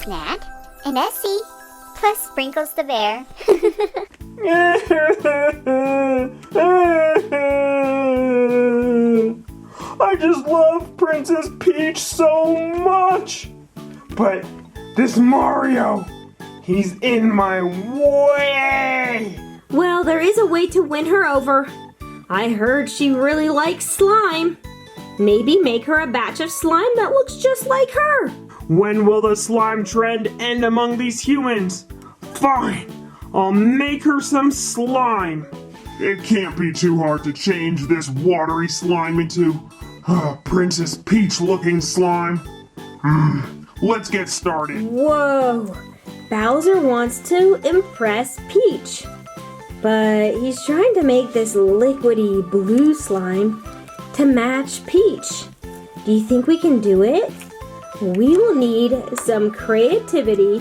Snap, and Essie, plus Sprinkles the bear. I just love Princess Peach so much! But this Mario, he's in my way! Well, there is a way to win her over. I heard she really likes slime. Maybe make her a batch of slime that looks just like her. When will the slime trend end among these humans? Fine, I'll make her some slime. It can't be too hard to change this watery slime into Princess Peach looking slime. Let's get started. Whoa, Bowser wants to impress Peach. But he's trying to make this liquidy blue slime to match Peach. Do you think we can do it? We will need some creativity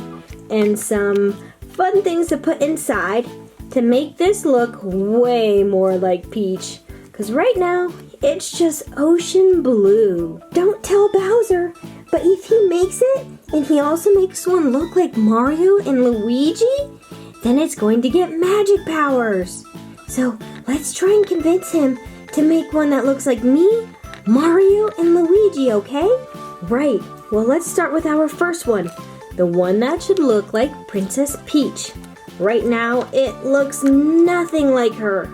and some fun things to put inside to make this look way more like Peach. Because right now, it's just ocean blue. Don't tell Bowser, but if he makes it, and he also makes one look like Mario and Luigi, then it's going to get magic powers. So let's try and convince him to make one that looks like me, Mario, and Luigi, okay? Right, well let's start with our first one. The one that should look like Princess Peach. Right now, it looks nothing like her.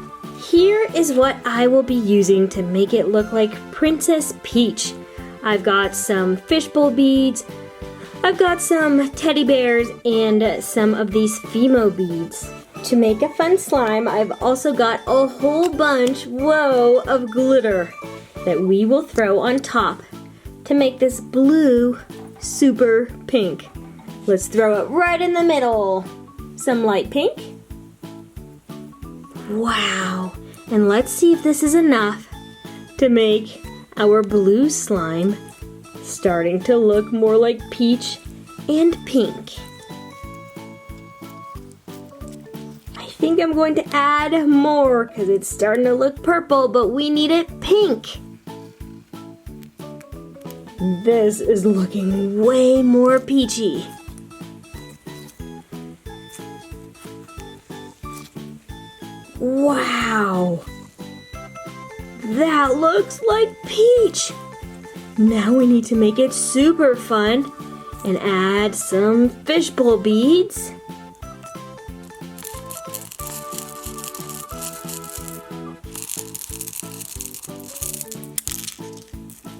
Here is what I will be using to make it look like Princess Peach. I've got some fishbowl beads, I've got some teddy bears, and some of these Fimo beads. To make a fun slime, I've also got a whole bunch, of glitter that we will throw on top to make this blue super pink. Let's throw it right in the middle. Some light pink. Wow, and let's see if this is enough to make our blue slime starting to look more like Peach and pink. I think I'm going to add more because it's starting to look purple, but we need it pink. This is looking way more peachy. Wow! That looks like Peach! Now we need to make it super fun and add some fishbowl beads.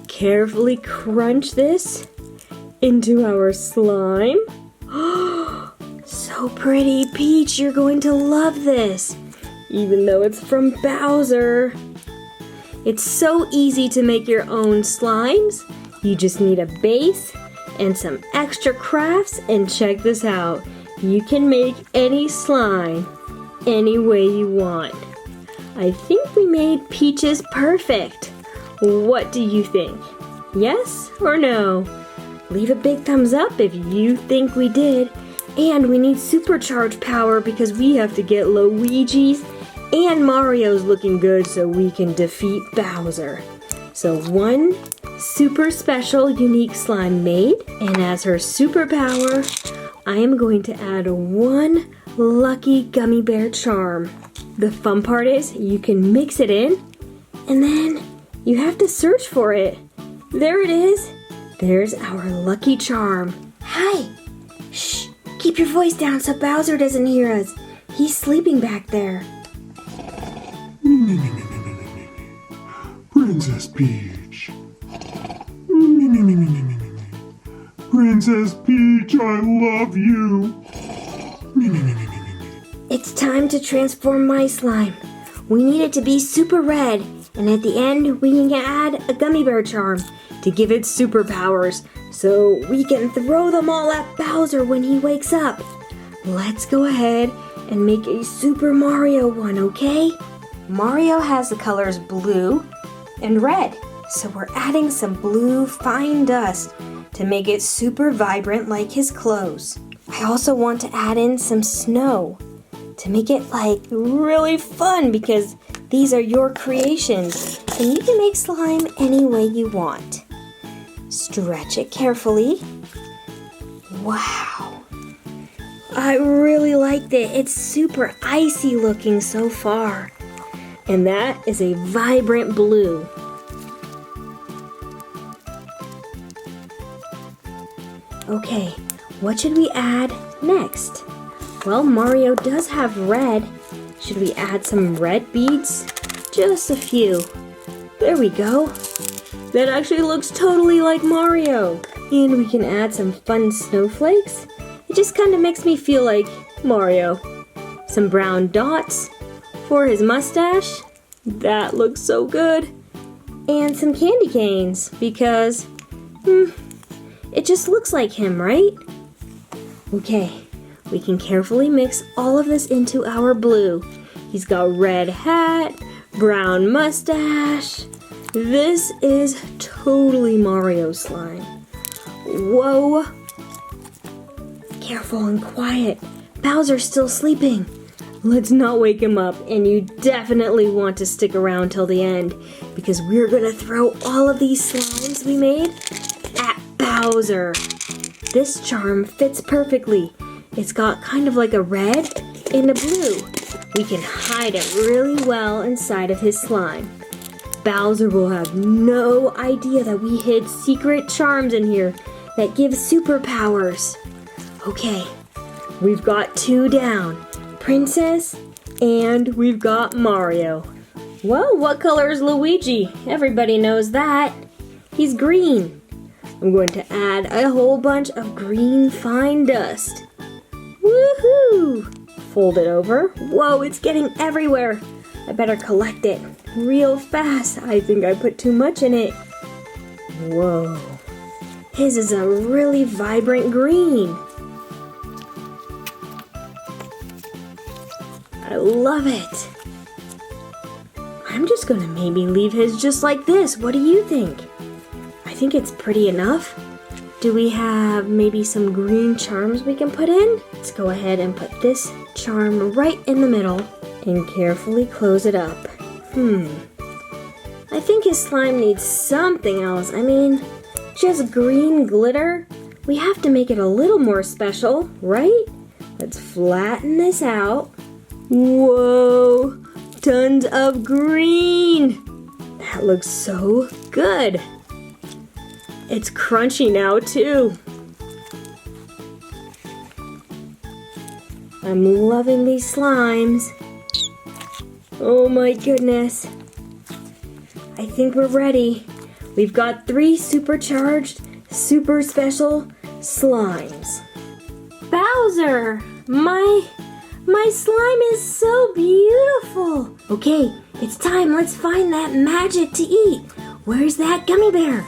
Carefully crunch this into our slime. So pretty, Peach, you're going to love this, even though it's from Bowser. It's so easy to make your own slimes. You just need a base and some extra crafts, and check this out. You can make any slime any way you want. I think we made Peach's perfect. What do you think? Yes or no? Leave a big thumbs up if you think we did. And we need supercharged power because we have to get Luigi's and Mario's looking good so we can defeat Bowser. So one super special unique slime made, and as her superpower, I am going to add one lucky gummy bear charm. The fun part is you can mix it in, and then you have to search for it. There it is. There's our lucky charm. Hi! Shh! Keep your voice down so Bowser doesn't hear us. He's sleeping back there. Princess Peach. Princess Peach, I love you. It's time to transform my slime. We need it to be super red, and at the end we can add a gummy bear charm to give it superpowers so we can throw them all at Bowser when he wakes up. Let's go ahead and make a Super Mario one, okay? Mario has the colors blue and red, so we're adding some blue fine dust to make it super vibrant like his clothes. I also want to add in some snow to make it like really fun because these are your creations and you can make slime any way you want. Stretch it carefully Wow. I really liked it. It's super icy looking so far. And that is a vibrant blue. Okay, what should we add next? Well, Mario does have red. Should we add some red beads? Just a few. There we go. That actually looks totally like Mario. And we can add some fun snowflakes. It just kind of makes me feel like Mario. Some brown dots for his mustache. That looks so good. And some candy canes because, it just looks like him, right? Okay, we can carefully mix all of this into our blue. He's got red hat, brown mustache. This is totally Mario slime. Whoa. Careful and quiet. Bowser's still sleeping. Let's not wake him up, and you definitely want to stick around till the end because we're gonna throw all of these slimes we made at Bowser. This charm fits perfectly. It's got kind of like a red and a blue. We can hide it really well inside of his slime. Bowser will have no idea that we hid secret charms in here that give superpowers. Okay, we've got 2 down. Princess, and we've got Mario. Well, what color is Luigi? Everybody knows that. He's green. I'm going to add a whole bunch of green fine dust. Woohoo! Fold it over. Whoa, it's getting everywhere. I better collect it real fast. I think I put too much in it. Whoa. His is a really vibrant green. I love it. I'm just gonna maybe leave his just like this. What do you think? I think it's pretty enough. Do we have maybe some green charms we can put in? Let's go ahead and put this charm right in the middle and carefully close it up. I think his slime needs something else. I mean, just green glitter? We have to make it a little more special, right? Let's flatten this out. Whoa, tons of green. That looks so good. It's crunchy now too. I'm loving these slimes. Oh my goodness. I think we're ready. We've got 3 supercharged, super special slimes. Bowser, my slime is so beautiful. Okay, it's time. Let's find that magic to eat. Where's that gummy bear?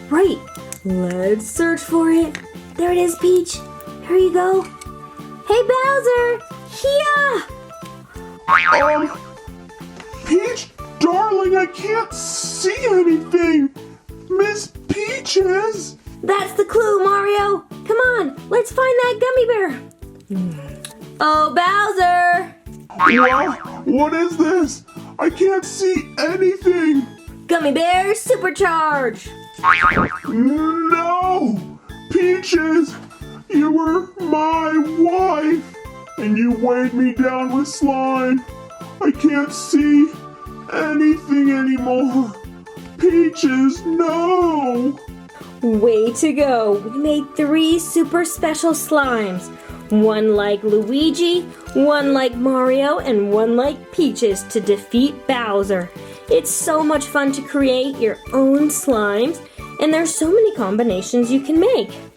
Right, let's search for it. There it is, Peach. Here you go. Hey, Bowser! Here! Peach, darling, I can't see anything. Miss Peaches. That's the clue, Mario. Come on, let's find that gummy bear. Oh, Bowser! What is this? I can't see anything. Gummy bear supercharge! No! Peaches, you were my wife, and you weighed me down with slime. I can't see anything anymore. Peaches, no! Way to go! We made 3 super special slimes. One like Luigi, one like Mario, and one like Peaches to defeat Bowser. It's so much fun to create your own slimes, and there's so many combinations you can make.